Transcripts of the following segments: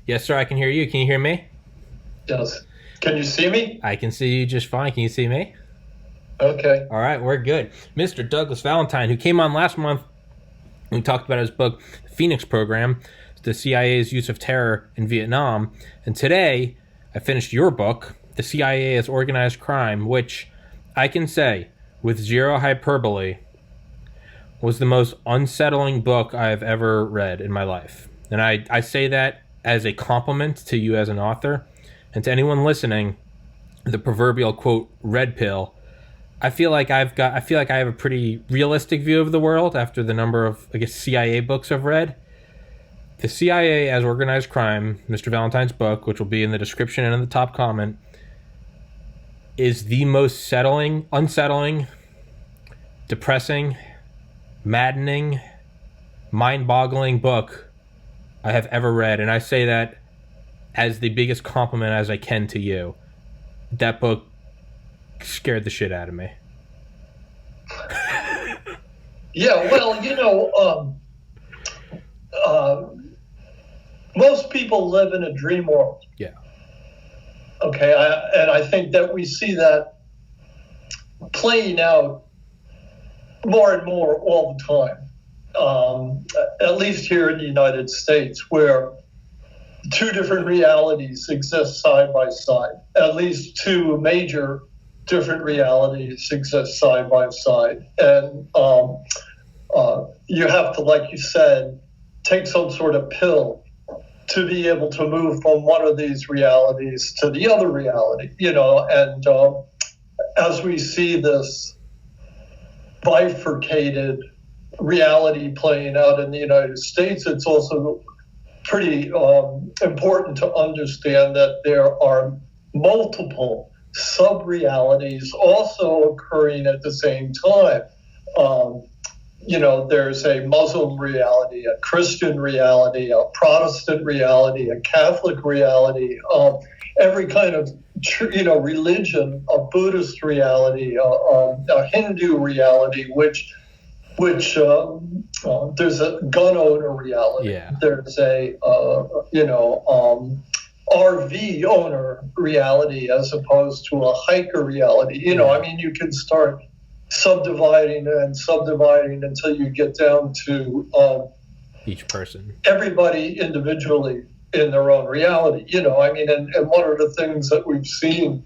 Yes, sir, I can hear you. Can you hear me? Yes. Can you see me? I can see you just fine. Can you see me? Okay. All right, we're good. Mr. Douglas Valentine, who came on last month, we talked about his book, Phoenix Program, the CIA's use of terror in Vietnam. And today, I finished your book, The CIA as Organized Crime, which I can say, with zero hyperbole, was the most unsettling book I have ever read in my life. And I say that as a compliment to you as an author. And to anyone listening, the proverbial, quote, red pill, I feel like I have a pretty realistic view of the world after the number of, I guess, CIA books I've read. The CIA as Organized Crime, Mr. Valentine's book, which will be in the description and in the top comment, is the most unsettling, depressing, maddening, mind-boggling book I have ever read. And I say that as the biggest compliment as I can to you. That book scared the shit out of me. Yeah, well, most people live in a dream world. Yeah. Okay, and I think that we see that playing out more and more all the time, at least here in the United States, where two different realities exist side by side. At least two major different realities exist side by side. And you have to, like you said, take some sort of pill to be able to move from one of these realities to the other reality, and as we see this bifurcated reality playing out in the United States, it's also pretty important to understand that there are multiple sub-realities also occurring at the same time. There's a Muslim reality, a Christian reality, a Protestant reality, a Catholic reality, every kind of religion, a Buddhist reality, a Hindu reality, which there's a gun owner reality. Yeah. There's a RV owner reality as opposed to a hiker reality. You can start subdividing until you get down to each person, everybody individually in their own reality. And one of the things that we've seen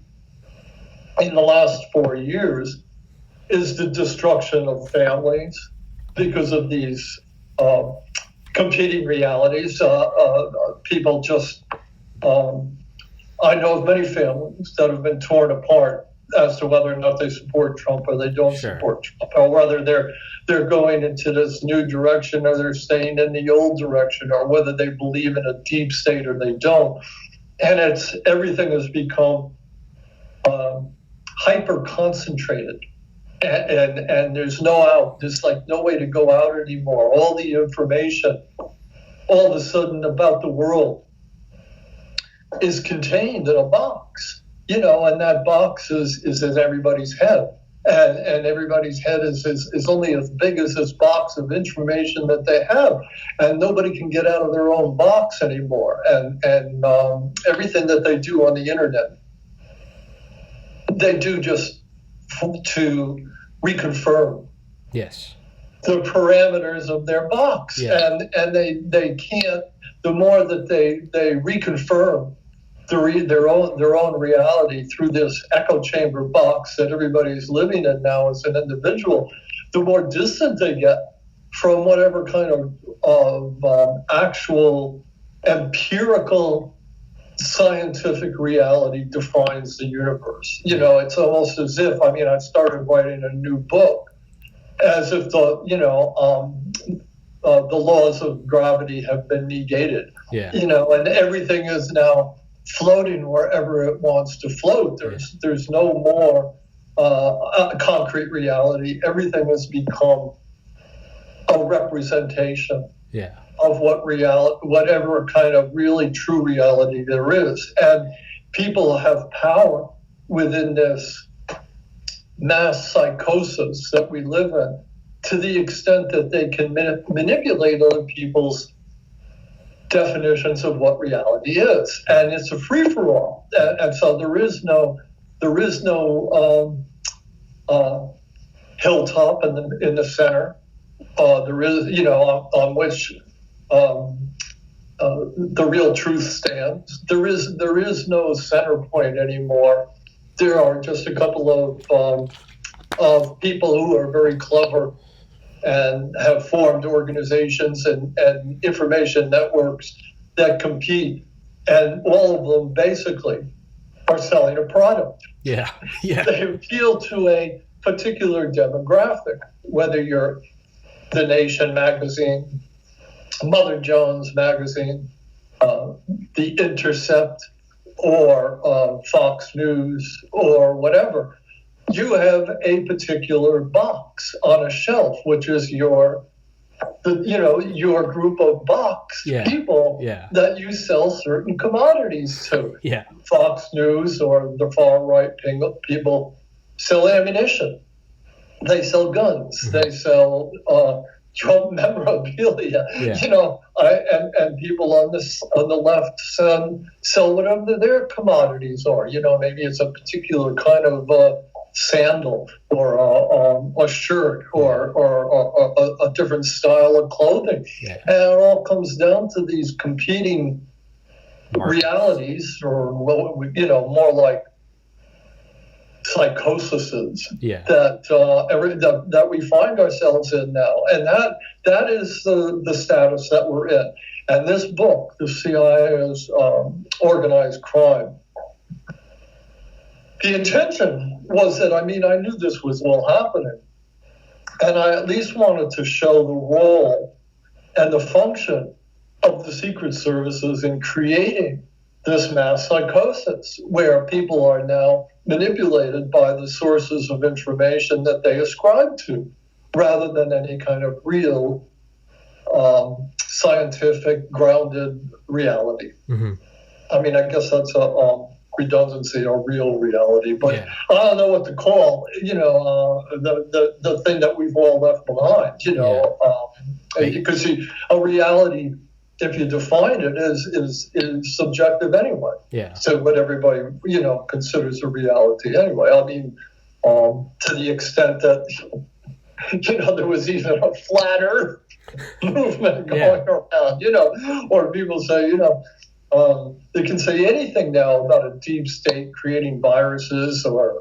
in the last 4 years is the destruction of families because of these competing realities. People just, I know of many families that have been torn apart as to whether or not they support Trump or they don't support Trump, or whether they're going into this new direction or they're staying in the old direction, or whether they believe in a deep state or they don't. And everything has become hyper concentrated, and there's no out. There's like no way to go out anymore. All the information, all of a sudden about the world, is contained in a box. And that box is in everybody's head. And everybody's head is only as big as this box of information that they have. And nobody can get out of their own box anymore. And everything that they do on the internet, they do just to reconfirm yes, the parameters of their box. Yeah. And they can't, the more that they reconfirm their own reality through this echo chamber box that everybody's living in now as an individual, the more distant they get from whatever kind of actual empirical scientific reality defines the universe. It's almost as if, I started writing a new book as if the laws of gravity have been negated. Yeah. And everything is now floating wherever it wants to float. There's no more concrete reality. Everything has become a representation of whatever kind of really true reality there is. And people have power within this mass psychosis that we live in, to the extent that they can manipulate other people's definitions of what reality is, and it's a free for all, and so there is no hilltop in the center. There is, on which the real truth stands. There is no center point anymore. There are just a couple of people who are very clever and have formed organizations and information networks that compete, and all of them basically are selling a product. Yeah. They appeal to a particular demographic, whether you're The Nation magazine, Mother Jones magazine, The Intercept, or Fox News, or whatever. You have a particular box on a shelf, which is your group of people that you sell certain commodities to. Yeah. Fox News or the far right people sell ammunition. They sell guns. Mm-hmm. They sell Trump memorabilia. Yeah. And people on the left sell whatever their commodities are. Maybe it's a particular kind of sandal or a shirt or a different style of clothing. Yeah. And it all comes down to these competing realities, or more like psychoses that we find ourselves in now, and that is the status that we're in. And this book, the CIA's Organized Crime, the intention was that, I knew this was all happening, and I at least wanted to show the role and the function of the secret services in creating this mass psychosis, where people are now manipulated by the sources of information that they ascribe to, rather than any kind of real scientific grounded reality. Mm-hmm. I guess that's a redundancy or real reality, but yeah. I don't know what to call, the thing that we've all left behind, because a reality, if you define it, is subjective anyway. Yeah. So what everybody, considers a reality anyway. To the extent that, there was even a flat Earth movement going around, or people say, they can say anything now about a deep state creating viruses or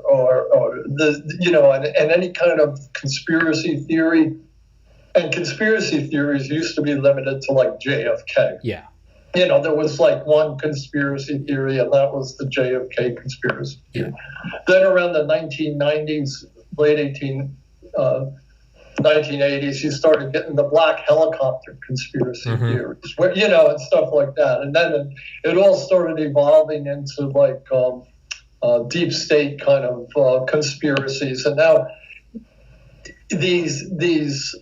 and any kind of conspiracy theory. And conspiracy theories used to be limited to like JFK. Yeah. There was like one conspiracy theory, and that was the JFK conspiracy theory. Yeah. Then around the 1990s, late 1980s, you started getting the black helicopter conspiracy theories, where, and stuff like that. And then it all started evolving into like deep state kind of conspiracies. And now these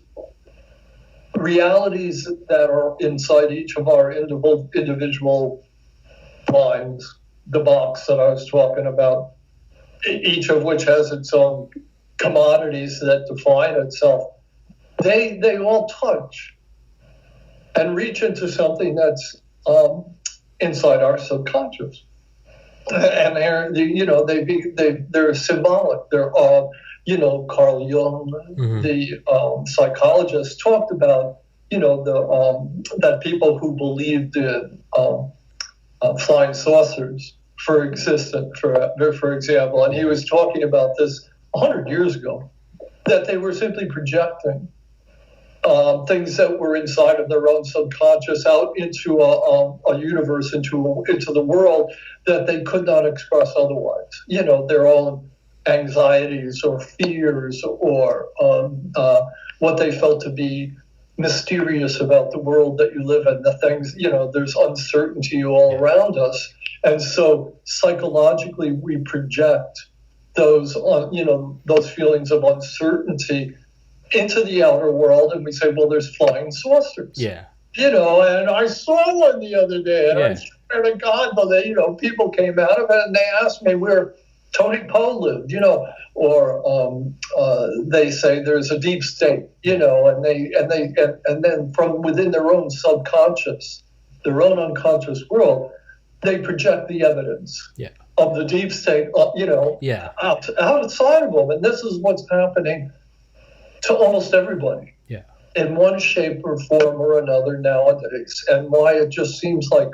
realities that are inside each of our individual minds, the box that I was talking about, each of which has its own commodities that define itself, they all touch and reach into something that's inside our subconscious, and they're symbolic. They're Carl Jung, the psychologist, talked about that people who believed in flying saucers for example, and he was talking about this 100 years ago, that they were simply projecting things that were inside of their own subconscious out into a universe, into the world that they could not express otherwise. Their own anxieties or fears or what they felt to be mysterious about the world that you live in, the things, there's uncertainty all around us. And so psychologically we project those feelings of uncertainty into the outer world, and we say, well, there's flying saucers. Yeah. And I saw one the other day, and I swear to God, people came out of it and they asked me where Tony Poe lived, or they say there's a deep state, and then from within their own subconscious, their own unconscious world, they project the evidence of the deep state, outside of them. And this is what's happening to almost everybody in one shape or form or another nowadays. And why it just seems like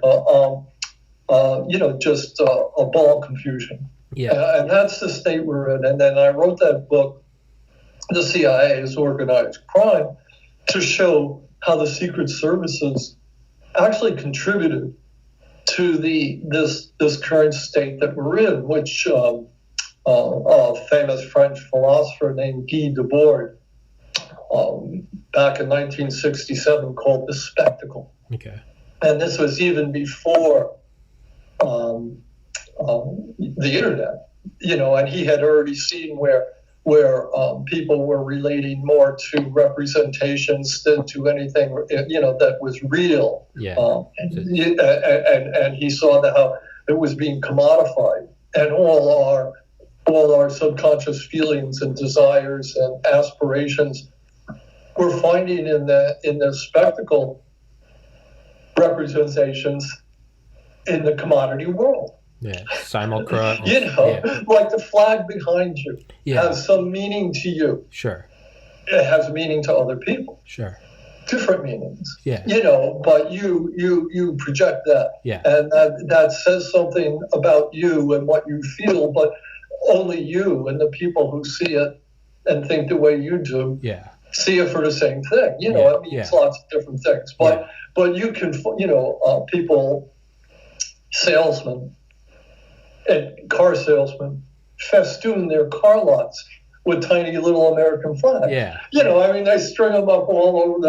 just a ball of confusion. And that's the state we're in. And then I wrote that book, The CIA's Organized Crime, to show how the secret services actually contributed to this current state that we're in, which a famous French philosopher named Guy Debord back in 1967 called the spectacle. Okay. And this was even before the internet, and he had already seen where people were relating more to representations than to anything, that was real. And he saw how it was being commodified, and all our subconscious feelings and desires and aspirations were finding in the spectacle representations in the commodity world. Simulcast. Like the flag behind you has some meaning to you. Sure. It has meaning to other people. Sure. Different meanings. Yeah. But you project that. Yeah. And that says something about you and what you feel, but only you and the people who see it and think the way you do see it for the same thing. It means lots of different things. But you can, people, salesmen, and car salesmen festoon their car lots with tiny little American flags. They string them up all over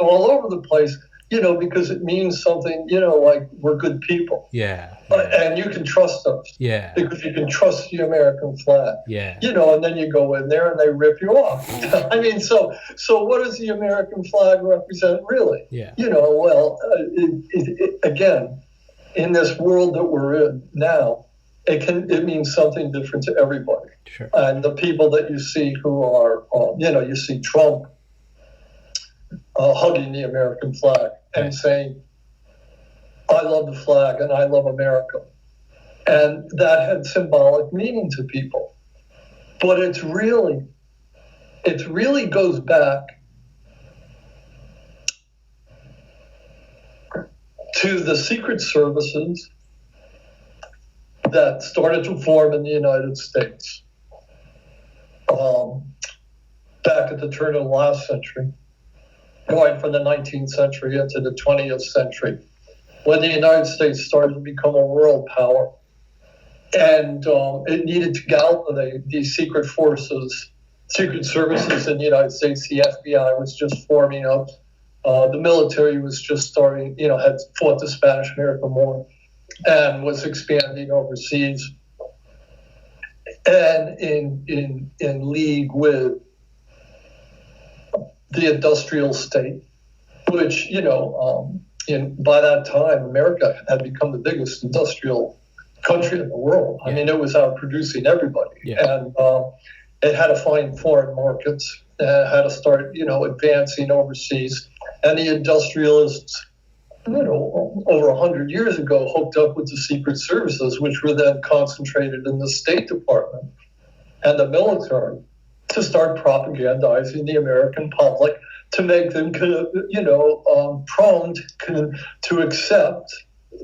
all over the place, because it means something, like we're good people. And you can trust us. Because you can trust the American flag. And then you go in there and they rip you off. So what does the American flag represent really? Again, in this world that we're in now, it means something different to everybody. Sure. And the people that you see who are, you see Trump hugging the American flag and saying, I love the flag and I love America. And that had symbolic meaning to people. But it really goes back to the secret services that started to form in the United States back at the turn of the last century, going from the 19th century into the 20th century, when the United States started to become a world power. And it needed to galvanize these secret forces, secret services in the United States. The FBI was just forming up. The military was just starting, had fought the Spanish-American War and was expanding overseas and in league with the industrial state, which, by that time, America had become the biggest industrial country in the world. It was out producing everybody. And it had to find foreign markets, had to start, advancing overseas. And the industrialists, over 100 years ago, hooked up with the secret services, which were then concentrated in the State Department and the military, to start propagandizing the American public, to make them, prone to accept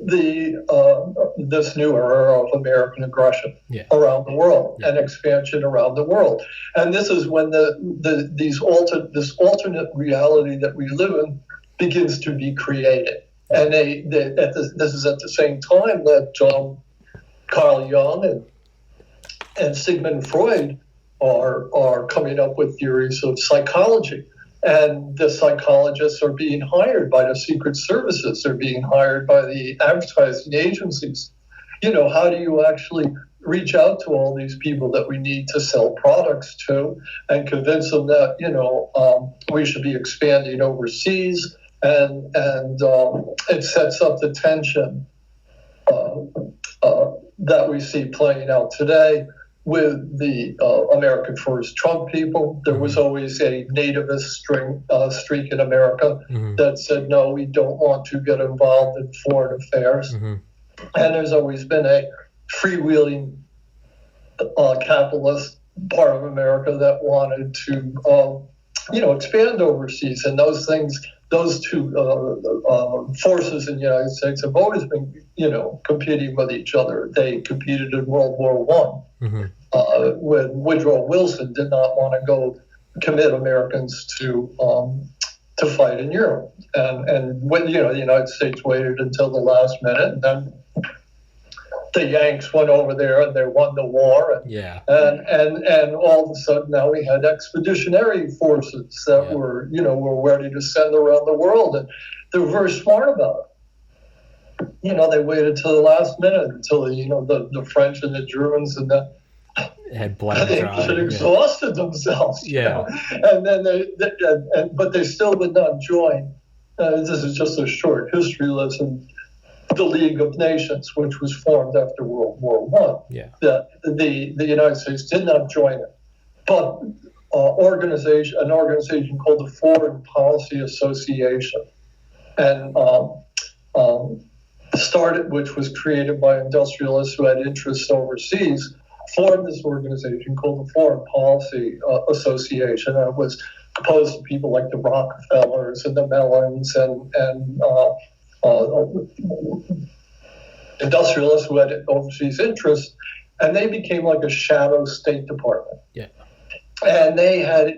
this new era of American aggression around the world and expansion around the world. And this is when this alternate reality that we live in begins to be created. And this is at the same time that Carl Jung and Sigmund Freud are coming up with theories of psychology. And the psychologists are being hired by the secret services. They're being hired by the advertising agencies. How do you actually reach out to all these people that we need to sell products to and convince them that, we should be expanding overseas? And it sets up the tension that we see playing out today with the American First Trump people. There was always a nativist streak in America that said, no, we don't want to get involved in foreign affairs. And there's always been a freewheeling capitalist part of America that wanted to, expand overseas. And those things, those two forces in the United States have always been, competing with each other. They competed in World War I when Woodrow Wilson did not want to go commit Americans to fight in Europe. And when, the United States waited until the last minute, and then the Yanks went over there and they won the war. And all of a sudden now we had expeditionary forces that were ready to send around the world. And they were very smart about it. They waited till the last minute until the French and the Germans and the had exhausted themselves. And then but they still would not join. This is just a short history lesson. The League of Nations, which was formed after World War I. The United States did not join it, but an organization called the Foreign Policy Association, and which was created by industrialists who had interests overseas, formed this organization called the Foreign Policy Association, and it was composed of people like the Rockefellers and the Mellons and industrialists who had overseas interests, and they became like a shadow State Department. And they had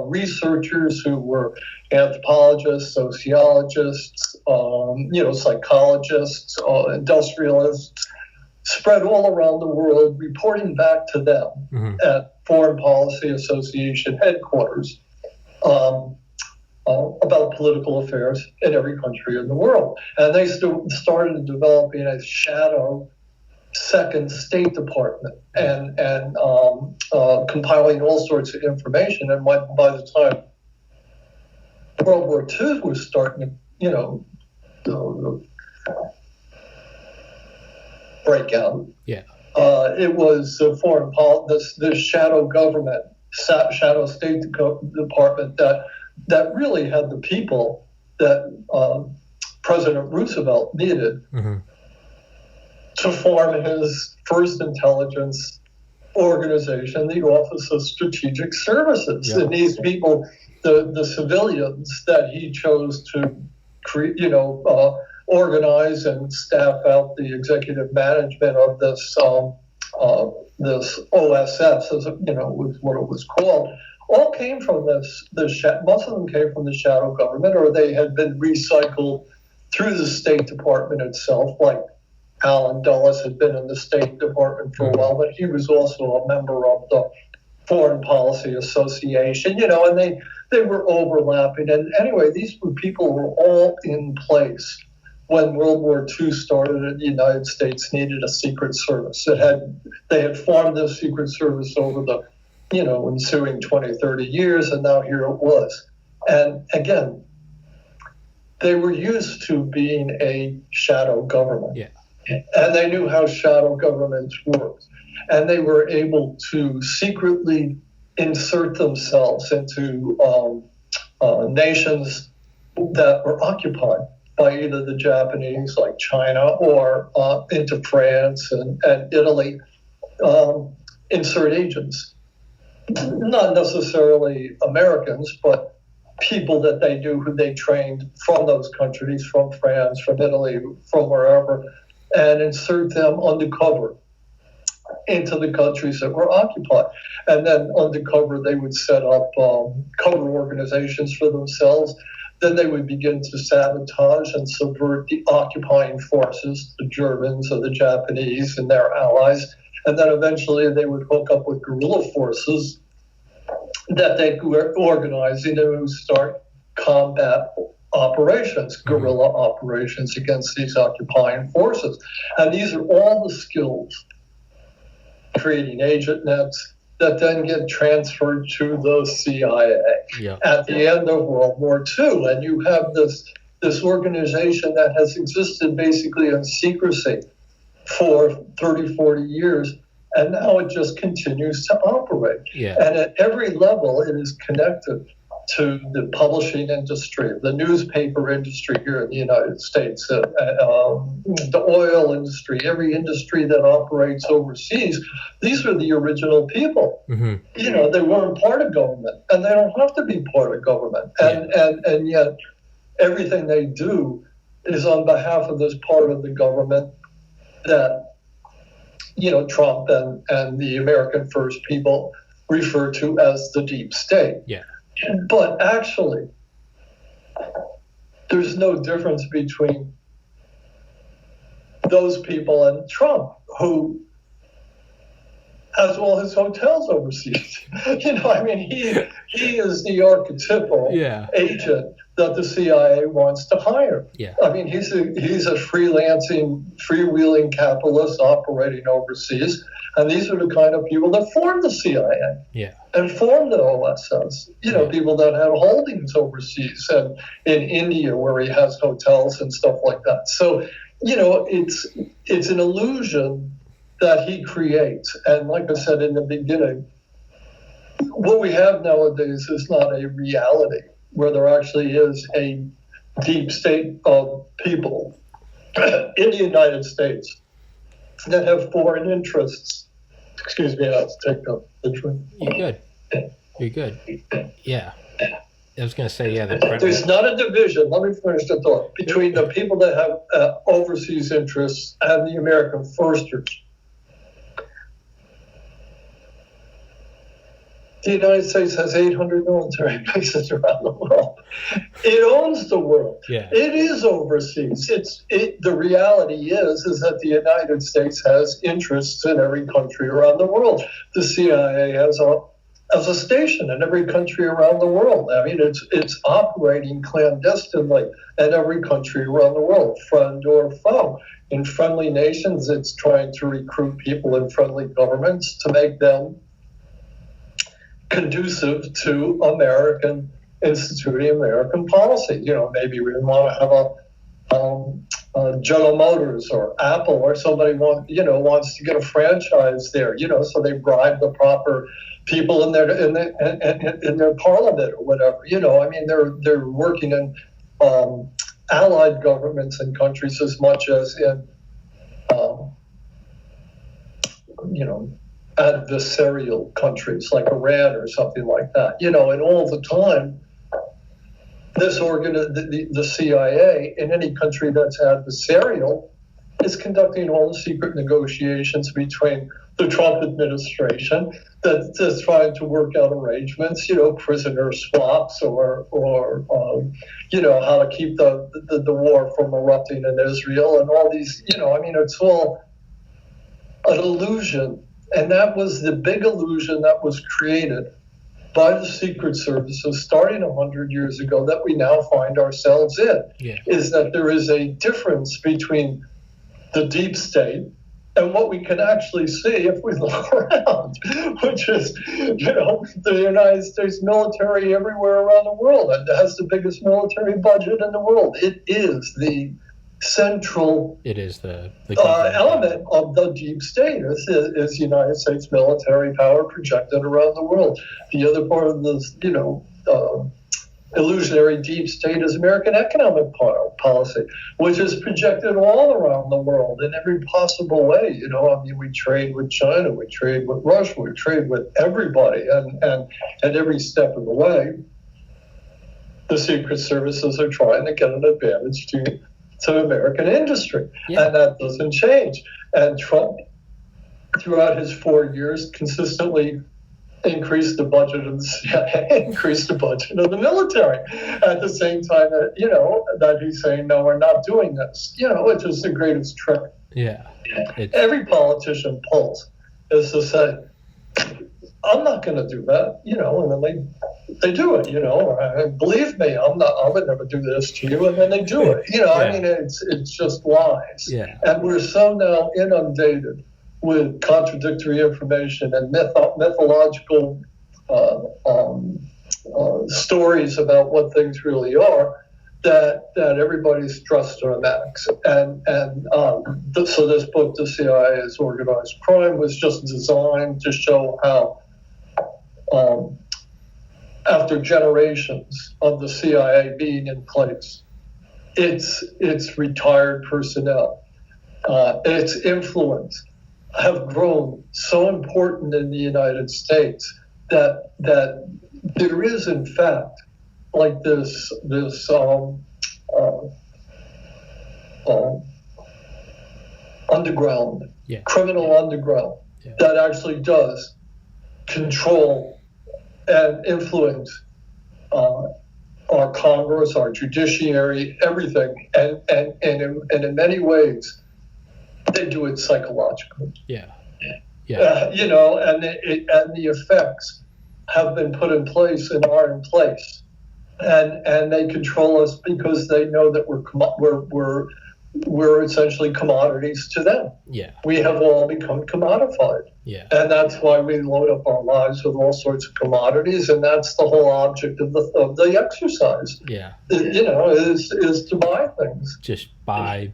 researchers who were anthropologists, sociologists, psychologists, industrialists, spread all around the world, reporting back to them at Foreign Policy Association headquarters about political affairs in every country in the world. And they started developing a shadow second State Department and compiling all sorts of information. And by the time World War II was starting to, break out, it was this shadow government, shadow State Department that really had the people that President Roosevelt needed to form his first intelligence organization, the Office of Strategic Services. And these people, the civilians that he chose to organize and staff out the executive management of this OSS, was what it was called, all came from this. Most of them came from the shadow government, or they had been recycled through the State Department itself. Like Allen Dulles had been in the State Department for a while, but he was also a member of the Foreign Policy Association. And they were overlapping. And anyway, these people were all in place when World War II started, and the United States needed a Secret Service. They had formed the Secret Service over the ensuing 20, 30 years, and now here it was. And again, they were used to being a shadow government. And they knew how shadow governments worked. And they were able to secretly insert themselves into nations that were occupied by either the Japanese, like China, or into France and Italy, insert agents. Not necessarily Americans, but people that they knew who they trained from those countries, from France, from Italy, from wherever, and insert them undercover into the countries that were occupied. And then undercover, they would set up cover organizations for themselves. Then they would begin to sabotage and subvert the occupying forces, the Germans or the Japanese and their allies. And then eventually they would hook up with guerrilla forces that they were organizing to start combat operations, guerrilla operations against these occupying forces. And these are all the skills, creating agent nets, that then get transferred to the CIA at the end of World War II. And you have this organization that has existed basically in secrecy for 30, 40 years, and now it just continues to operate. Yeah. And at every level, it is connected to the publishing industry, the newspaper industry here in the United States, the oil industry, every industry that operates overseas. These are the original people. Mm-hmm. You know, they weren't part of government, and they don't have to be part of government. And yet everything they do is on behalf of this part of the government that, you know, Trump and the American First people refer to as the deep state. Yeah. But actually, there's no difference between those people and Trump, who has all his hotels overseas. You know, I mean, he is the archetypal agent that the CIA wants to hire. Yeah. I mean, he's a freewheeling capitalist operating overseas, and these are the kind of people that formed the CIA. Yeah. And formed the OSS. You know, people that have holdings overseas and in India where he has hotels and stuff like that. So, you know, it's an illusion that he creates. And like I said in the beginning, what we have nowadays is not a reality where there actually is a deep state of people in the United States that have foreign interests. Excuse me, I have to take the drink. You're good. You're good. Yeah. I was going to say, there's not a division, let me finish the thought, between the people that have overseas interests and the American firsters. The United States has 800 military bases around the world. It owns the world. Yeah. It is overseas. The reality is that the United States has interests in every country around the world. The CIA has a station in every country around the world. I mean, it's operating clandestinely in every country around the world, friend or foe. In friendly nations, it's trying to recruit people in friendly governments to make them conducive to instituting American policy. You know, maybe we want to have a General Motors or Apple or somebody wants to get a franchise there. You know, so they bribe the proper people in their parliament or whatever. You know, I mean, they're working in allied governments and countries as much as in adversarial countries like Iran or something like that. You know, and all the time, the CIA in any country that's adversarial is conducting all the secret negotiations between the Trump administration that's trying to work out arrangements, you know, prisoner swaps or you know, how to keep the war from erupting in Israel and all these, you know, I mean, it's all an illusion. And that was the big illusion that was created by the secret services starting 100 years ago that we now find ourselves in, is that there is a difference between the deep state and what we can actually see if we look around, which is, you know, the United States military everywhere around the world, and it has the biggest military budget in the world. It is the central element of the deep state is United States military power projected around the world. The other part of this, you know, illusionary deep state is American economic policy, which is projected all around the world in every possible way. You know, I mean, we trade with China, we trade with Russia, we trade with everybody, and at every step of the way, the secret services are trying to get an advantage to American industry, and that doesn't change. And Trump, throughout his 4 years, consistently increased the budget of the CIA, increased the budget of the military. At the same time that, you know, that he's saying, no, we're not doing this. You know, which is the greatest trick. Yeah. Every politician pulls is to say, I'm not going to do that, you know, and then they do it, you know. Believe me, I would never do this to you, and then they do it. You know, I mean, it's just lies. Yeah. And we're so now inundated with contradictory information and mythological stories about what things really are, that everybody's stressed to a max. So this book, The CIA's Organized Crime, was just designed to show how, after generations of the CIA being in place, its retired personnel, its influence have grown so important in the United States that there is, in fact, like this underground, criminal underground that actually does control and influence our Congress, our judiciary, everything, and in many ways, they do it psychologically. And the effects have been put in place and are in place, and they control us because they know that we're essentially commodities to them. We have all become commodified. And that's why we load up our lives with all sorts of commodities, and that's the whole object of the exercise. Is to buy things. Just buy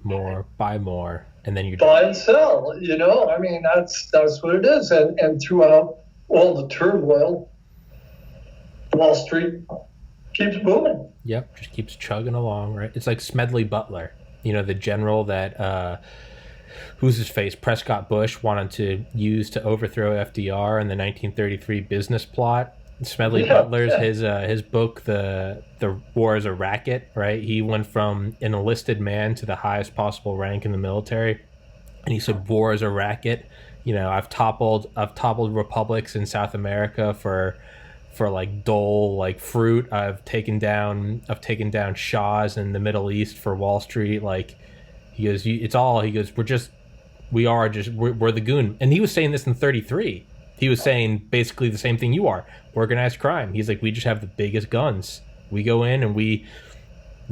more, and then you buy and sell. I mean, that's what it is. And throughout all the turmoil, Wall Street keeps booming. Just keeps chugging along, right? It's like Smedley Butler, the general that who's his face, Prescott Bush wanted to use to overthrow FDR in the 1933 business plot. Smedley Butler's his book, the War is a Racket, right? He went from an enlisted man to the highest possible rank in the military, and he said war is a racket. I've toppled republics in South America for like dole, like fruit. I've taken down shahs in the Middle East for Wall Street. Like, he goes, we're the goon. And he was saying this in 33. He was saying basically the same thing you are. Organized crime. He's like, we just have the biggest guns. We go in and we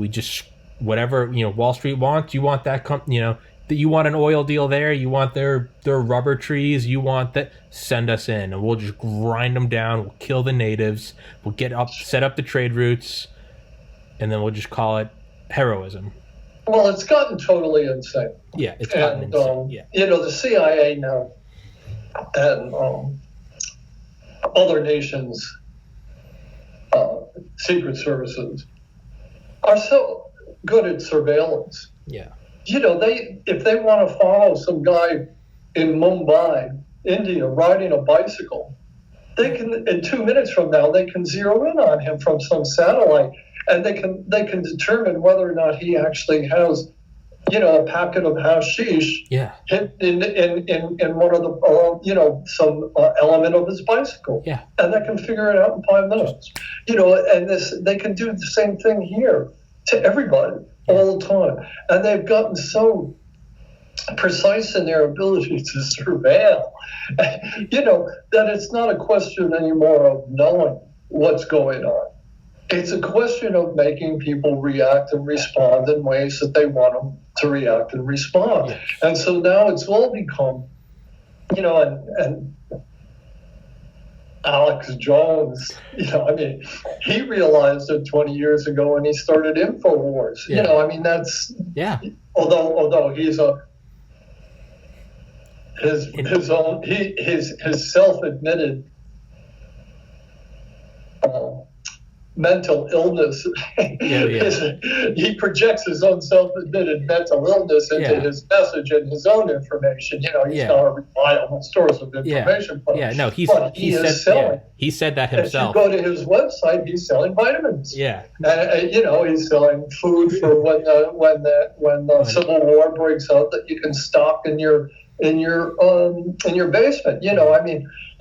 just, whatever, Wall Street wants, you want that that you want an oil deal there, you want their rubber trees, you want that, send us in and we'll just grind them down, we'll kill the natives, we'll set up the trade routes, and then we'll just call it heroism. Well, it's gotten totally insane. It's gotten insane. The CIA now and other nations' secret services are so good at surveillance. If they want to follow some guy in Mumbai, India, riding a bicycle, they can, in 2 minutes from now, they can zero in on him from some satellite, and they can determine whether or not he actually has, a packet of hashish hit in one of the, some element of his bicycle. And they can figure it out in 5 minutes. And they can do the same thing here to everybody all the time. And they've gotten so precise in their ability to surveil, that it's not a question anymore of knowing what's going on. It's a question of making people react and respond in ways that they want them to react and respond. And so now it's all become, and Alex Jones, he realized it 20 years ago when he started InfoWars. That's although he's his self-admitted mental illness. He projects his own self-admitted mental illness into his message and his own information. He's not a reliable source of information. He said that himself. If you go to his website, he's selling vitamins. And he's selling food for when the Civil War breaks out that you can stock in your basement.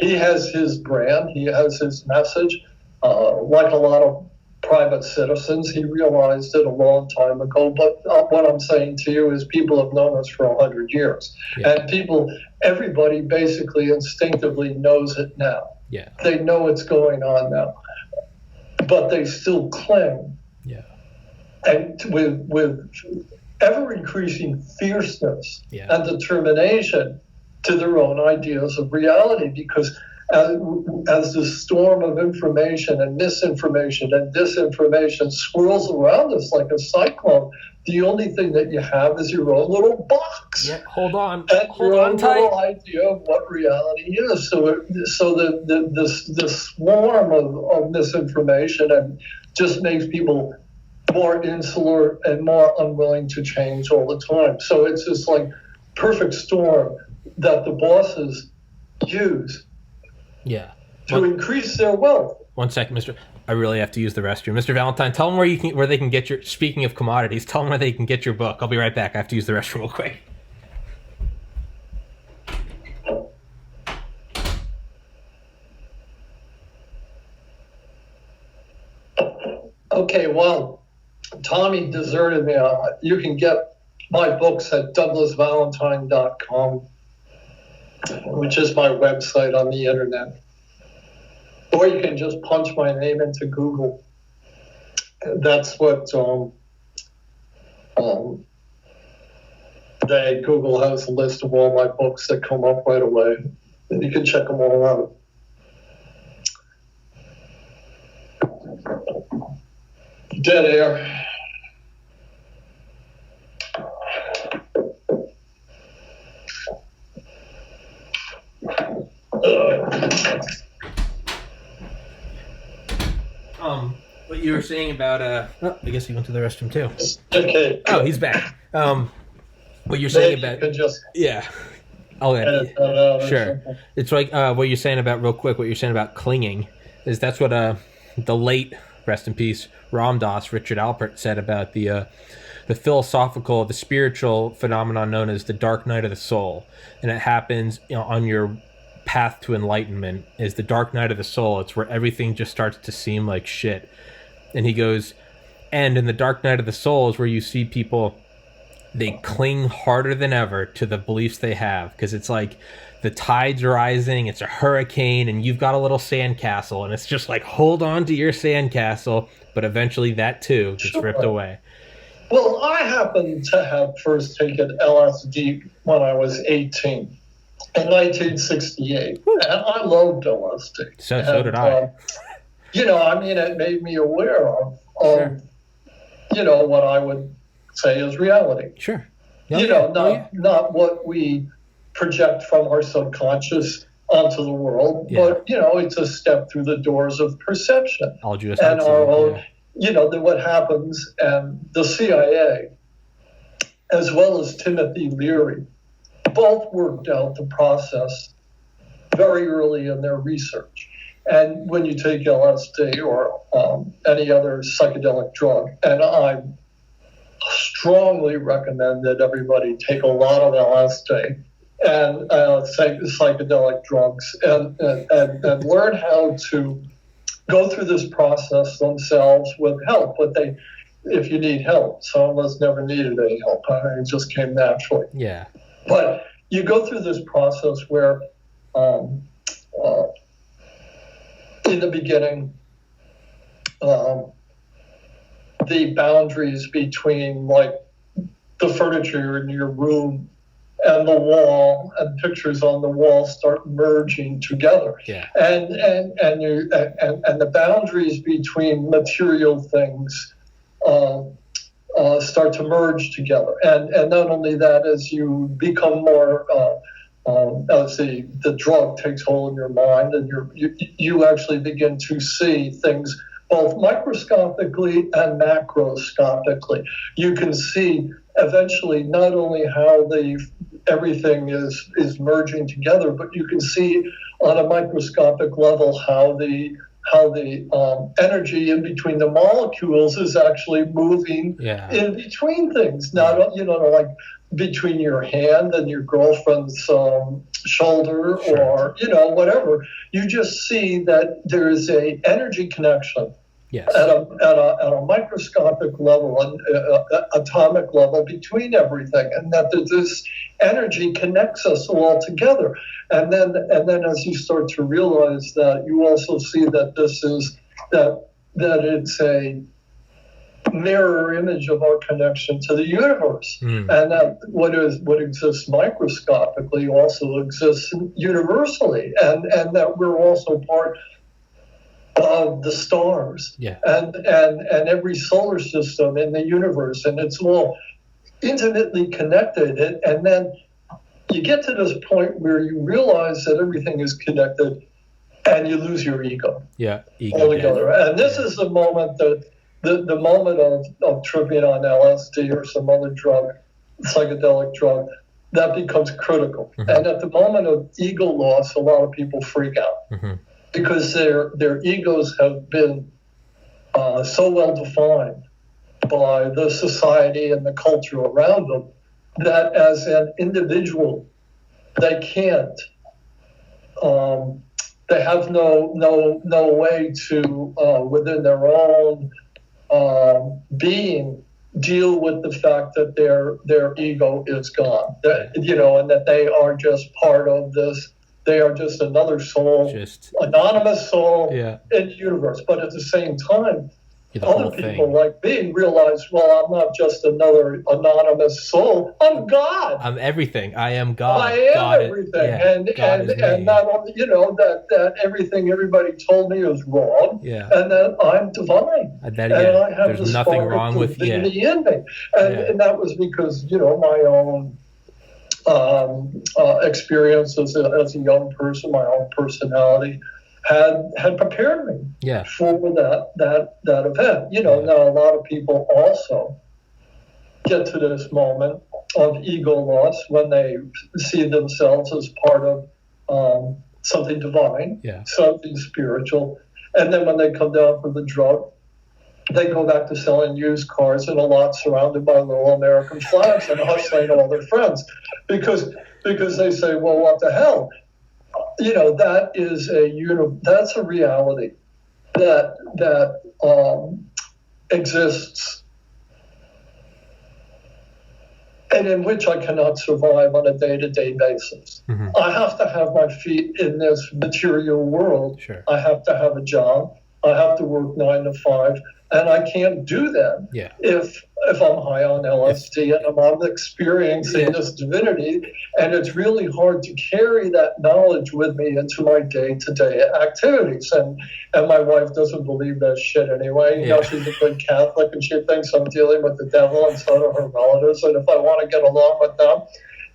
He has his brand, he has his message. Like a lot of private citizens, he realized it a long time ago. But what I'm saying to you is people have known us for 100 years. And everybody basically instinctively knows it now. They know what's going on now. But they still cling. And with ever-increasing fierceness and determination to their own ideas of reality, because as the storm of information and misinformation and disinformation swirls around us like a cyclone, the only thing that you have is your own little box. Yeah, hold on. And Hold your on own tight. little idea of what reality is. So the swarm of misinformation and just makes people more insular and more unwilling to change all the time. So it's this like perfect storm that the bosses use to increase their wealth. 1 second, Mr. I really have to use the restroom. Mr. Valentine, tell them where they can get your, speaking of commodities, tell them where they can get your book. I'll be right back. I have to use the restroom real quick. Okay, well, Tommy deserted me. You can get my books at douglasvalentine.com, which is my website on the internet. Or you can just punch my name into Google. That's what Google has a list of all my books that come up right away. And you can check them all out. Dead air. What you were saying about I guess he went to the restroom too. Okay. Oh, he's back. What you're saying about I'll edit. Sure. It's like what you're saying about real quick. What you're saying about clinging is that's what the late, rest in peace, Ram Dass, Richard Alpert, said about the philosophical, the spiritual phenomenon known as the dark night of the soul, and it happens on your path to enlightenment. Is the dark night of the soul. It's where everything just starts to seem like shit. And he goes, and in the dark night of the soul is where you see people, they cling harder than ever to the beliefs they have, because it's like the tide's rising, it's a hurricane, and you've got a little sandcastle, and it's just like, hold on to your sandcastle, but eventually that too gets ripped away. Well, I happened to have first taken LSD when I was 18 in 1968, and I loved LSD. So did I. It made me aware of what I would say is reality. Sure. Not what we project from our subconscious onto the world, but it's a step through the doors of perception. All Jews and our own, what happens, and the CIA, as well as Timothy Leary, both worked out the process very early in their research. And when you take LSD or any other psychedelic drug, and I strongly recommend that everybody take a lot of LSD and psychedelic drugs and learn how to go through this process themselves with help. But if you need help, some of us never needed any help. It just came naturally. Yeah. But you go through this process where in the beginning, the boundaries between like the furniture in your room and the wall and pictures on the wall start merging together. Yeah. And the boundaries between material things start to merge together. And not only that, as you become more as the drug takes hold in your mind, and you actually begin to see things both microscopically and macroscopically. You can see eventually not only how everything is merging together, but you can see on a microscopic level how the energy in between the molecules is actually moving in between things. Not like between your hand and your girlfriend's shoulder, or whatever. You just see that there is a energy connection at a microscopic level and atomic level between everything, and that this energy connects us all together. And then as you start to realize that, you also see that this is that it's mirror image of our connection to the universe, and that what exists microscopically also exists universally, and that we're also part of the stars, and every solar system in the universe, and it's all intimately connected. And then you get to this point where you realize that everything is connected, and you lose your ego. Ego altogether. Death. And this is the moment that the moment of tripping on LSD or some other drug, psychedelic drug, that becomes critical. And at the moment of ego loss, a lot of people freak out because their egos have been so well defined by the society and the culture around them that as an individual, they can't. They have no way to within their own being deal with the fact that their ego is gone. That, and that they are just part of this. They are just another soul, anonymous soul in the universe. But at the same time, other people like me realize, well, I'm not just another anonymous soul. I'm God. I'm everything. I am God. I am God everything. And not only, that everything everybody told me was wrong. And that I'm divine. And I have there's nothing wrong with divinity in me. And that was because, my own experience as a young person, my own personality had prepared me for that event. Now a lot of people also get to this moment of ego loss when they see themselves as part of something divine, something spiritual, and then when they come down from the drug, they go back to selling used cars in a lot surrounded by little American flags and hustling all their friends because they say, well, what the hell? That's a reality that exists, and in which I cannot survive on a day-to-day basis. I have to have my feet in this material world. I have to have a job. I have to work 9 to 5, and I can't do that if I'm high on LSD and I'm experiencing this divinity. And it's really hard to carry that knowledge with me into my day-to-day activities. And my wife doesn't believe that shit anyway. She's a good Catholic, and she thinks I'm dealing with the devil, and so do her relatives. And if I want to get along with them,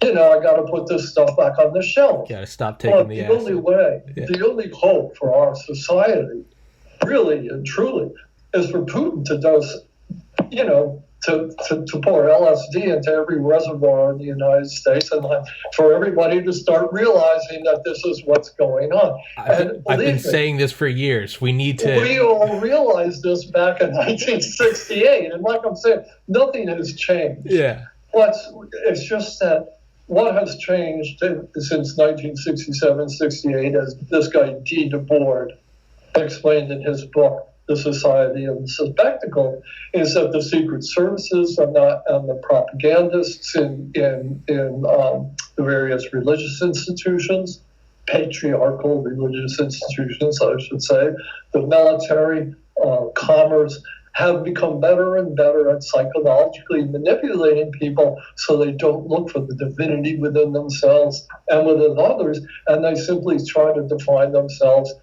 I got to put this stuff back on the shelf. Got to stop taking the acid. Only way, the only hope for our society, really and truly, is for Putin to dose, to pour LSD into every reservoir in the United States, and for everybody to start realizing that this is what's going on. I've been saying this for years. We need to. We all realized this back in 1968, and like I'm saying, nothing has changed. It's just that what has changed since 1967, 68, as this guy D. Debord explained in his book, The Society of the Spectacle, is that the secret services and the propagandists in the various religious institutions, patriarchal religious institutions, I should say, the military, commerce, have become better and better at psychologically manipulating people so they don't look for the divinity within themselves and within others, and they simply try to define themselves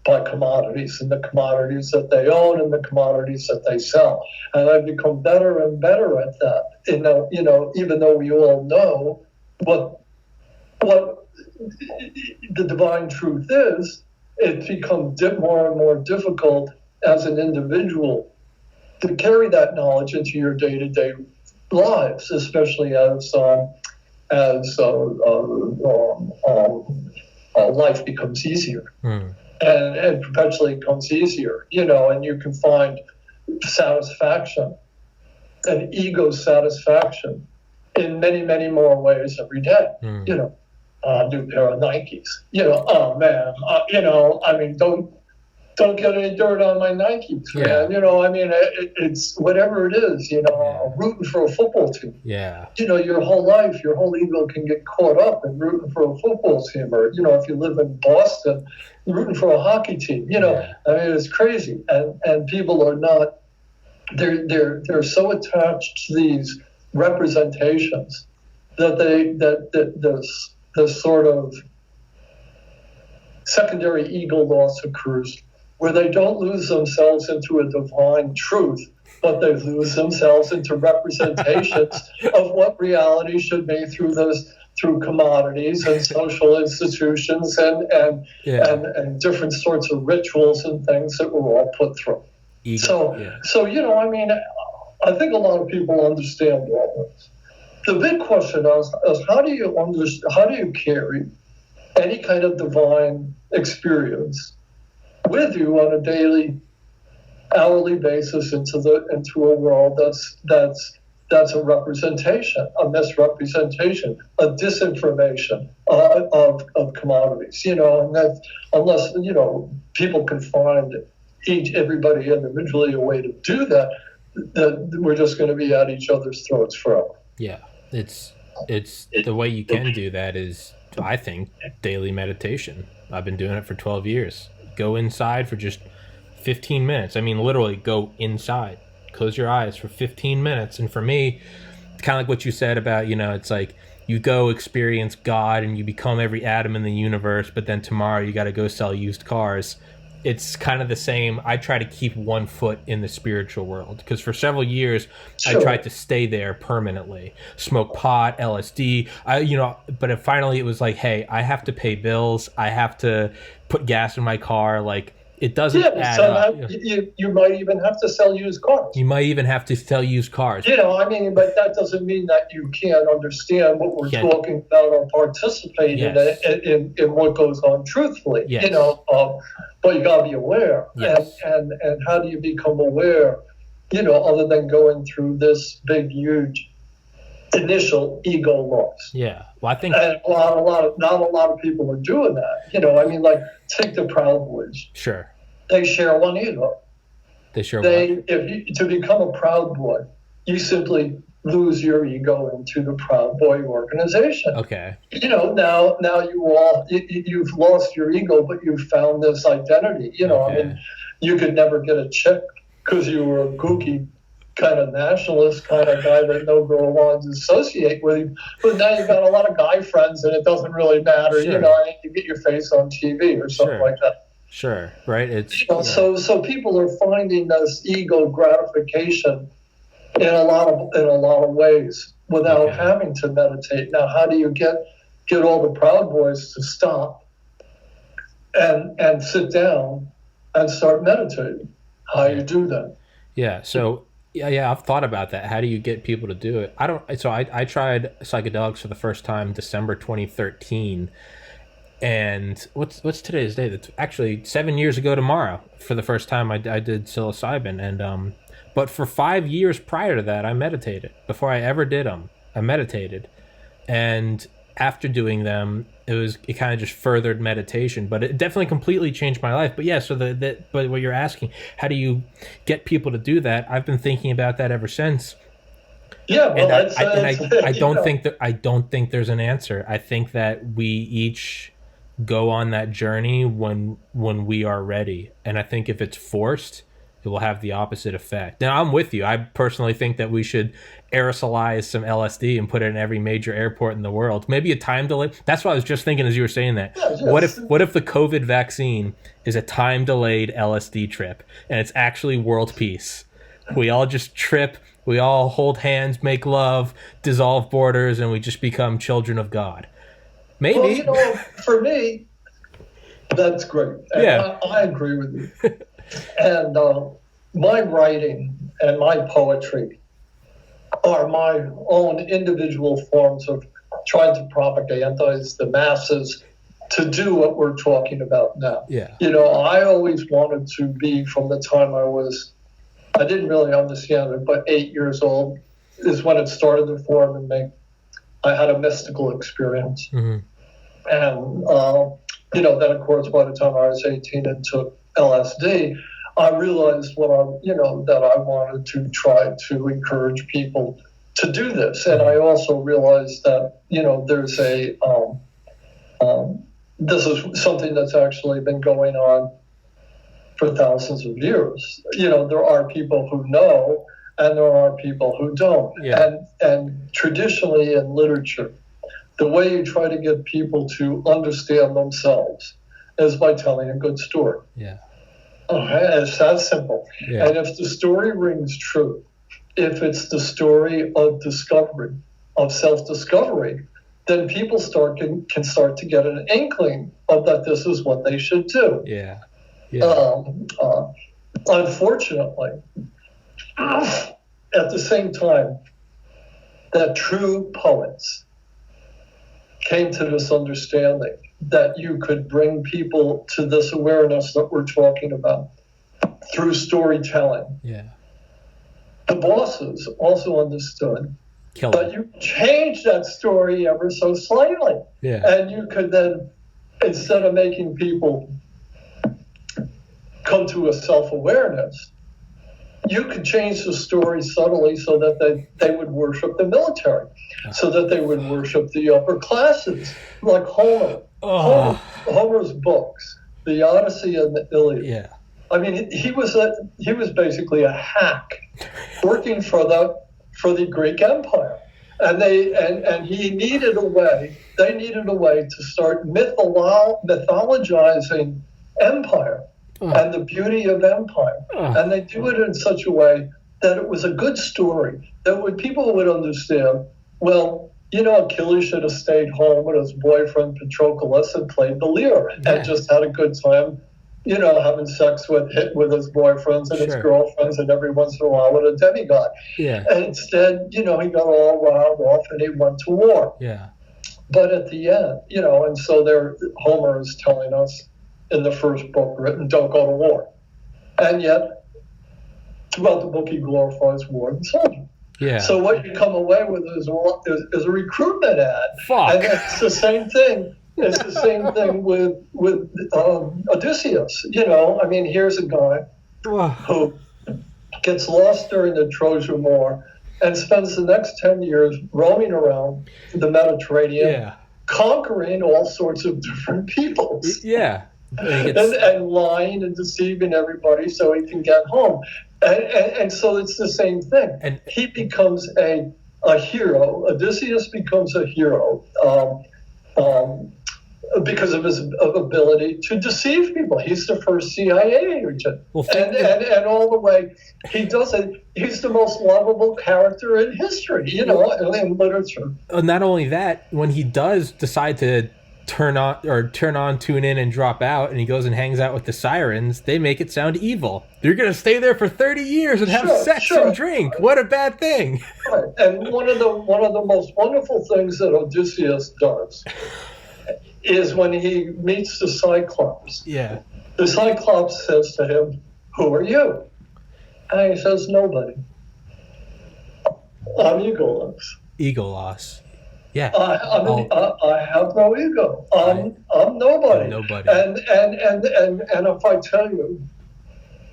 by commodities and the commodities that they own and the commodities that they sell. And I've become better and better at that. Even though we all know what the divine truth is, it's become more and more difficult as an individual to carry that knowledge into your day-to-day lives, especially as life becomes easier. And perpetually becomes easier, and you can find satisfaction and ego satisfaction in many, many more ways every day. New pair of Nikes. Oh man, don't get any dirt on my Nikes, man. It's whatever it is, rooting for a football team. Your whole life, your whole ego can get caught up in rooting for a football team, or, if you live in Boston, rooting for a hockey team. It's crazy. And people are not they're so attached to these representations that this sort of secondary ego loss occurs, where they don't lose themselves into a divine truth, but they lose themselves into representations of what reality should be through commodities and social institutions and different sorts of rituals and things that we're all put through. So I mean, I think a lot of people understand all this. The big question is how do you carry any kind of divine experience with you on a daily, hourly basis into a world that's a representation, a misrepresentation, a disinformation of commodities. And that unless people can find everybody individually a way to do that, we're just going to be at each other's throats forever. Yeah, it's the way you can do that is, I think, daily meditation. I've been doing it for 12 years. Go inside for just 15 minutes. I mean, literally go inside. Close your eyes for 15 minutes. And for me, kind of like what you said about, it's like you go experience God and you become every atom in the universe, but then tomorrow you got to go sell used cars. It's kind of the same. I try to keep one foot in the spiritual world because for several years I tried to stay there permanently. Smoke pot, LSD. But finally it was like, hey, I have to pay bills. I have to put gas in my car. Like it doesn't add up. You might even have to sell used cars. You might even have to sell used cars. But that doesn't mean that you can't understand what we're talking about or participate in what goes on truthfully. Yes. But you got to be aware. Yes. And how do you become aware, other than going through this big, huge initial ego loss? Yeah. Well, I think and not a lot of people are doing that. Like take the Proud Boys. Sure. They share one ego. To become a Proud Boy, you simply lose your ego into the Proud Boy organization. Okay. Now you've lost your ego, but you've found this identity. Okay. I mean, you could never get a chick because you were a kooky kind of nationalist kind of guy that no girl wanted to associate with you. But now you've got a lot of guy friends, and it doesn't really matter. Sure. You get your face on TV or something like that. Sure, right. It's so people are finding this ego gratification in a lot of ways without having to meditate. Now, how do you get all the Proud Boys to stop and sit down and start meditating? How you do that? Yeah. So yeah, I've thought about that. How do you get people to do it? I tried psychedelics for the first time December 2013. And what's today's date? That's actually 7 years ago tomorrow. For the first time, I did psilocybin, and but for 5 years prior to that, I meditated. Before I ever did them, I meditated, and after doing them, it kind of just furthered meditation. But it definitely completely changed my life. But yeah, so but what you're asking, how do you get people to do that? I've been thinking about that ever since. Yeah, well, I don't think there's an answer. I think that we each go on that journey when we are ready, and I think if it's forced, it will have the opposite effect. Now, I'm with you. I personally think that we should aerosolize some LSD and put it in every major airport in the world. Maybe a time delay. That's what I was just thinking as you were saying that. Yeah, what if the COVID vaccine is a time delayed LSD trip and it's actually world peace? We all just trip, we all hold hands, make love, dissolve borders, and we just become children of God. Maybe. Well, for me, that's great. And yeah. I agree with you. And my writing and my poetry are my own individual forms of trying to propagandize the masses to do what we're talking about now. Yeah. I always wanted to be, from the time I didn't really understand it, but 8 years old is when it started to form in me. I had a mystical experience. Mm-hmm. And, then of course, by the time I was 18 and took LSD, I realized that I wanted to try to encourage people to do this. And I also realized that, there's this is something that's actually been going on for thousands of years. There are people who know, and there are people who don't. Yeah. And traditionally in literature, the way you try to get people to understand themselves is by telling a good story. Yeah. Okay, it's that simple. Yeah. And if the story rings true, if it's the story of discovery, of self-discovery, then people can start to get an inkling of that this is what they should do. Yeah. Yeah. Unfortunately, at the same time that true poets came to this understanding that you could bring people to this awareness that we're talking about through storytelling. Yeah. The bosses also understood Kill that it. you change that story ever so slightly. Yeah. And you could then, instead of making people come to a self-awareness, you could change the story subtly so that they would worship the military, so that they would worship the upper classes, like Homer. Homer's books, the Odyssey and the Iliad. Yeah. I mean, he was basically a hack working for the Greek Empire, and he needed a way. They needed a way to start mythologizing empire and the beauty of empire, and they do it in such a way that it was a good story that people would understand. Well, Achilles should have stayed home with his boyfriend Patroclus and played the lyre and just had a good time, having sex with his boyfriends and his girlfriends, and every once in a while with a demigod. Yeah. And instead, he got all riled off and he went to war. Yeah. But at the end, and so Homer is telling us in the first book written, don't go to war. And yet, throughout the book, he glorifies war and soldier. Yeah. So what you come away with is a recruitment ad. Fuck. And it's the same thing. It's the same thing with Odysseus. Here's a guy who gets lost during the Trojan War and spends the next 10 years roaming around the Mediterranean, conquering all sorts of different peoples. Yeah. And lying and deceiving everybody so he can get home. And so it's the same thing. And he becomes a hero. Odysseus becomes a hero because of his ability to deceive people. He's the first CIA agent. And all the way he does it, he's the most lovable character in history, in literature. Not only that, when he does decide to turn on, tune in, and drop out, and he goes and hangs out with the sirens, they make it sound evil. You're going to stay there for 30 years and have sex and drink. What a bad thing. Right. And one of the most wonderful things that Odysseus does is when he meets the Cyclops. Yeah. The Cyclops says to him, "Who are you?" And he says, "Nobody. I'm Eagleus." Eagleus. Yeah. I have no ego. I'm nobody. Nobody. And if I tell you,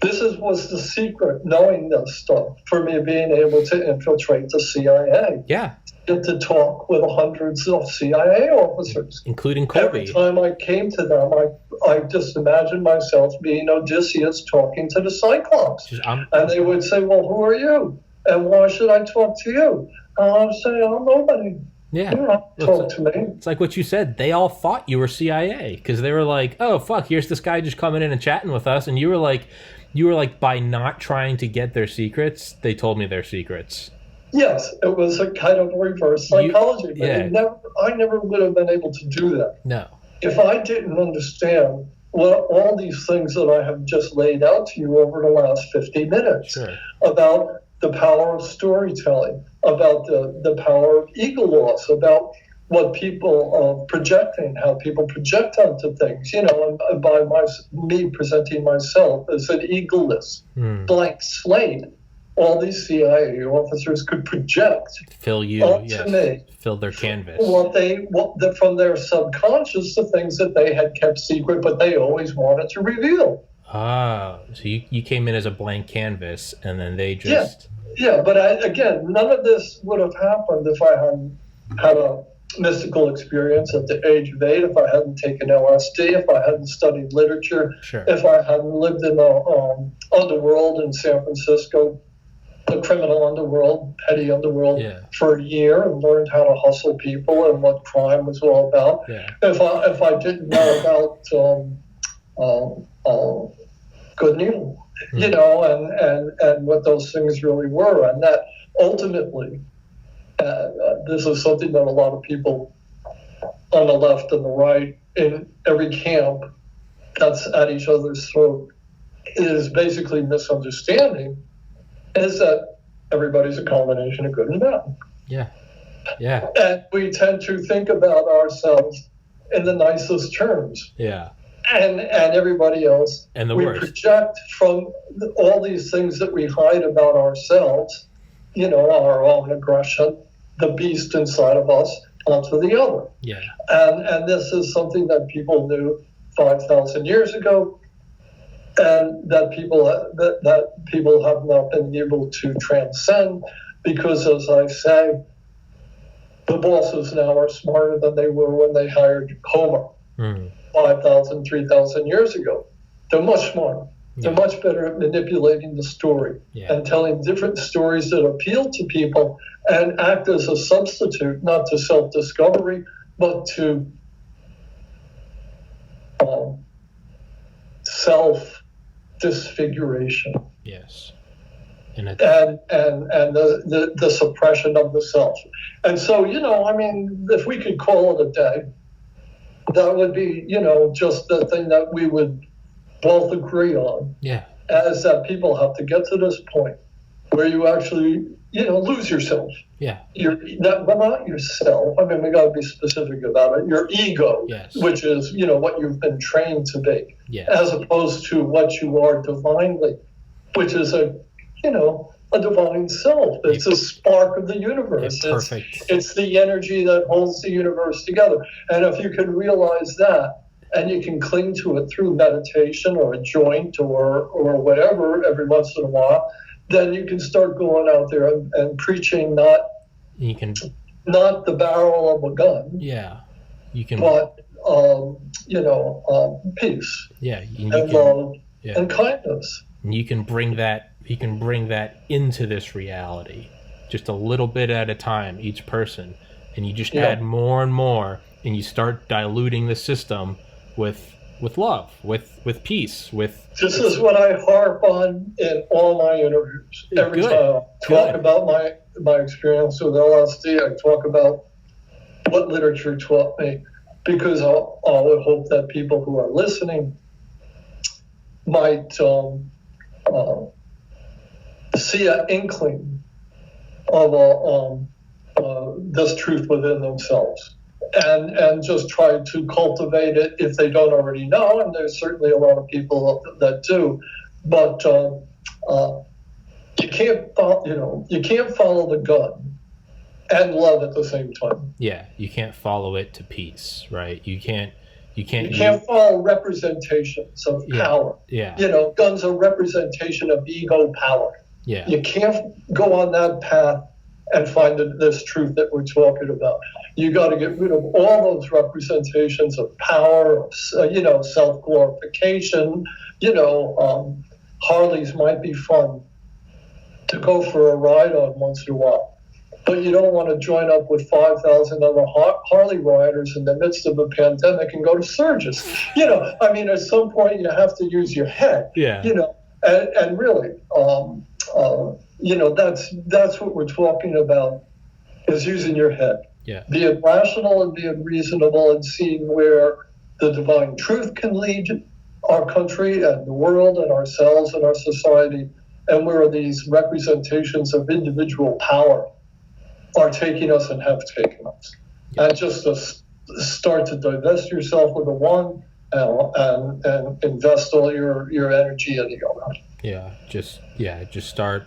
this was the secret, knowing this stuff, for me being able to infiltrate the CIA. Yeah. To talk with hundreds of CIA officers, including Colby. Every time I came to them, I just imagined myself being Odysseus talking to the Cyclops, and they would say, "Well, who are you, and why should I talk to you?" And I'd say, "I'm nobody." Yeah, you don't talk to me. It's like what you said. They all thought you were CIA because they were like, "Oh fuck, here's this guy just coming in and chatting with us," and you were like, by not trying to get their secrets, they told me their secrets. Yes, it was a kind of reverse psychology, but I never would have been able to do that. No. If I didn't understand all these things that I have just laid out to you over the last 50 minutes about the power of storytelling, about the power of ego loss, about what people are projecting, how people project onto things, and by me presenting myself as an egoless blank slate, all these CIA officers could project fill me, fill their canvas. From their subconscious, the things that they had kept secret, but they always wanted to reveal. Ah, so you came in as a blank canvas, and then they just but again, none of this would have happened if I hadn't had mystical experience at the age of 8, if I hadn't taken LSD, if I hadn't studied literature, Sure. if I hadn't lived in the underworld in San Francisco, the criminal underworld, petty underworld, for a year, and learned how to hustle people and what crime was all about. Yeah. If I didn't know about good and evil, you know, and what those things really were, and that ultimately, this is something that a lot of people on the left and the right in every camp that's at each other's throat is basically misunderstanding, is that everybody's a combination of good and bad. Yeah. Yeah. And we tend to think about ourselves in the nicest terms. Yeah. And everybody else. And the we worst. project from all these things that we hide about ourselves, you know, our own aggression, the beast inside of us, onto the other. Yeah. And this is something that people knew 5,000 years ago, and that people have not been able to transcend, because, as I say, the bosses now are smarter than they were when they hired Homer 5,000, 3,000 years ago. They're much smarter. They're much better at manipulating the story and telling different stories that appeal to people and act as a substitute, not to self-discovery, but to self-disfiguration. Yes. And the suppression of the self. And so, you know, I mean, if we could call it a day, that would be, you know, just the thing that we would both agree on. Yeah. As that people have to get to this point where you actually, you know, lose yourself. Yeah. You're not yourself. I mean, we got to be specific about it. Your ego, which is, you know, what you've been trained to be, as opposed to what you are divinely, which is a divine self. It's a spark of the universe. Perfect. It's the energy that holds the universe together. And if you can realize that, and you can cling to it through meditation or a joint or whatever every once in a while, then you can start going out there and preaching not the barrel of a gun. Yeah. You can. But peace. Yeah. And love and kindness. And you can bring that into this reality, just a little bit at a time, each person, and you just add more and more, and you start diluting the system with love, with peace, with. This is what I harp on in all my interviews. Every time I talk about my experience with LSD, I talk about what literature taught me, because I would hope that people who are listening might see an inkling of this truth within themselves, and just try to cultivate it if they don't already know. And there's certainly a lot of people that do, but you can't follow the gun and love at the same time. Yeah, you can't follow it to peace, right? You can't follow representations of power. Yeah. You know, guns are representation of ego power. Yeah. You can't go on that path and find this truth that we're talking about. You got to get rid of all those representations of power, self-glorification. Harleys might be fun to go for a ride on once in a while, but you don't want to join up with 5,000 other Harley riders in the midst of a pandemic and go to Surges. At some point you have to use your head. Yeah. And really, that's what we're talking about, is using your head. Yeah. Being rational and being reasonable, and seeing where the divine truth can lead our country and the world and ourselves and our society, and where these representations of individual power are taking us and have taken us. Yeah. And just to start to divest yourself with the one and invest all your energy in the other. Just start.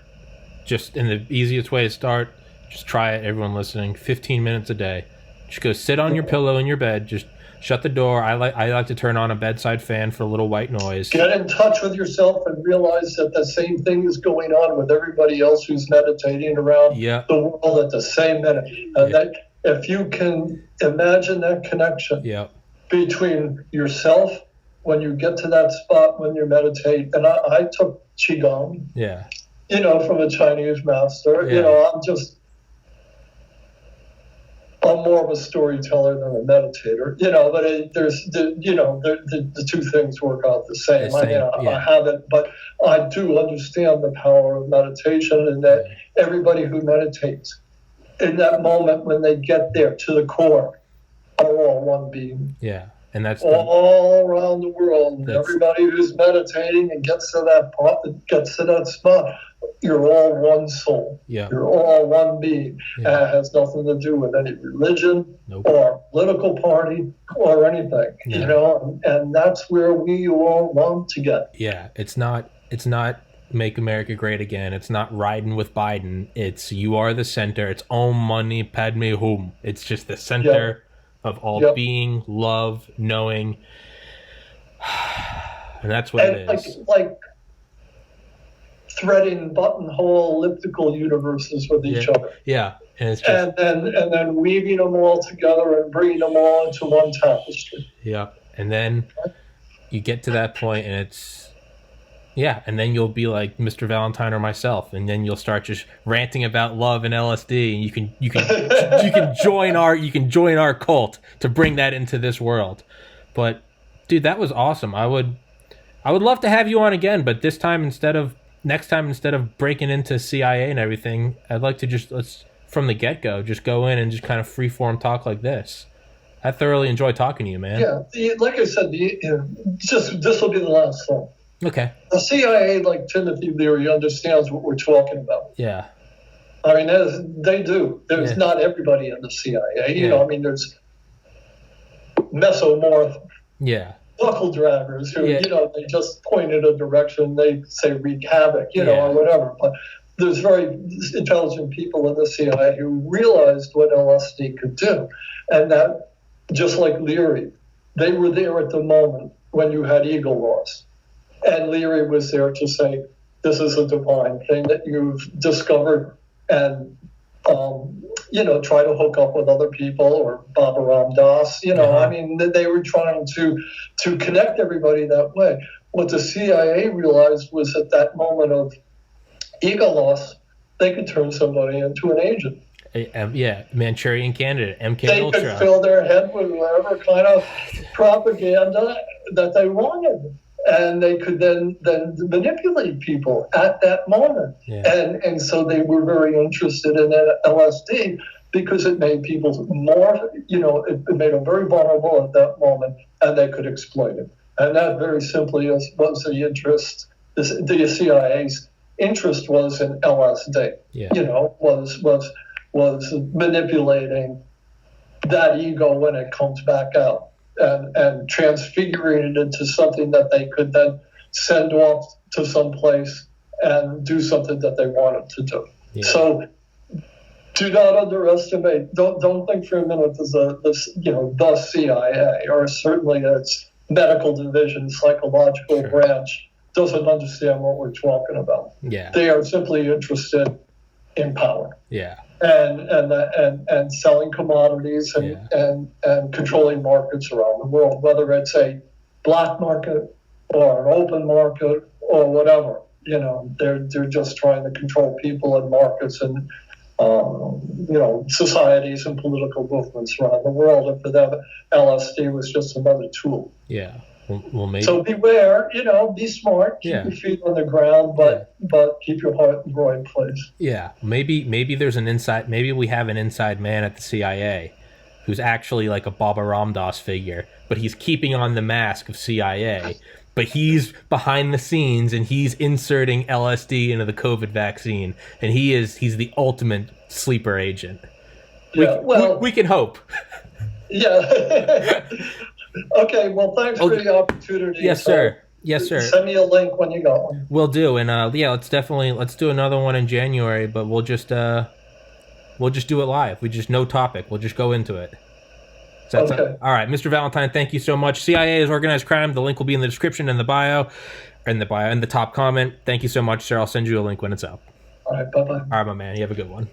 Just in the easiest way to start, just try it. Everyone listening, 15 minutes a day. Just go sit on your pillow in your bed. Just shut the door. I like to turn on a bedside fan for a little white noise. Get in touch with yourself and realize that the same thing is going on with everybody else who's meditating around the world at the same minute. And that if you can imagine that connection Yeah. between yourself when you get to that spot when you meditate, and I took Qigong, Yeah. From a Chinese master. Yeah. I'm more of a storyteller than a meditator, but the two things work out the same. I haven't, but I do understand the power of meditation, and that everybody who meditates in that moment when they get there to the core are all one being. Yeah. And that's all around the world. Everybody who's meditating and gets to that spot, you're all one soul. Yeah. You're all one being. Yeah. And it has nothing to do with any religion or political party or anything. And that's where we all want to get. Yeah. It's not make America great again. It's not riding with Biden. It's you are the center. It's Om Mani Padme Hum. It's just the center of all being, love, knowing. And that's what it is. Like threading buttonhole elliptical universes with each other. Yeah. And it's just, and then weaving them all together and bringing them all into one tapestry. Yeah. And then you get to that point and it's and then you'll be like Mr. Valentine or myself, and then you'll start just ranting about love and LSD, and you can join our cult to bring that into this world. But dude, that was awesome. I would love to have you on again, but next time instead of breaking into CIA and everything, I'd like to let's from the get-go just go in and just kind of freeform talk like this. I thoroughly enjoy talking to you, man. Yeah, like I said, this will be the last one. Okay. The CIA, like Timothy Leary, understands what we're talking about. Yeah. I mean, they do. There's not everybody in the CIA. There's mesomorph buckle draggers who, they just point in a direction, they say wreak havoc, or whatever. But there's very intelligent people in the CIA who realized what LSD could do. And that, just like Leary, they were there at the moment when you had eagle loss. And Leary was there to say, this is a divine thing that you've discovered, and, try to hook up with other people, or Baba Ram Das, they were trying to connect everybody that way. What the CIA realized was at that moment of ego loss, they could turn somebody into an agent. Manchurian Candidate, MK Ultra. They could fill their head with whatever kind of propaganda that they wanted. And they could then manipulate people at that moment. Yeah. And so they were very interested in LSD because it made people more, it made them very vulnerable at that moment, and they could exploit it. And that very simply was the interest. The CIA's interest was in LSD. Yeah. Was manipulating that ego when it comes back out. And transfiguring it into something that they could then send off to some place and do something that they wanted to do. Yeah. So do not underestimate. Don't think for a minute the CIA, or certainly its medical division, psychological branch, doesn't understand what we're talking about. Yeah. They are simply interested in power. Yeah. And selling commodities and controlling markets around the world, whether it's a black market or an open market or whatever. They're just trying to control people and markets and societies and political movements around the world. And for them, LSD was just another tool. Yeah. Well, maybe. So beware, be smart, keep your feet on the ground, but keep your heart in the right place. Yeah, maybe there's maybe we have an inside man at the CIA who's actually like a Baba Ram Das figure, but he's keeping on the mask of CIA, but he's behind the scenes and he's inserting LSD into the COVID vaccine, and he's the ultimate sleeper agent. We can hope. Yeah. Okay, well, thanks for the opportunity. Yes, sir. Yes, sir. Send me a link when you got one. Will do, and let's do another one in January, but we'll just do it live. We just no topic. We'll just go into it. Okay. All right, Mr. Valentine, thank you so much. CIA is organized crime. The link will be in the description and the bio, in the top comment. Thank you so much, sir. I'll send you a link when it's up. All right, bye-bye. All right, my man. You have a good one.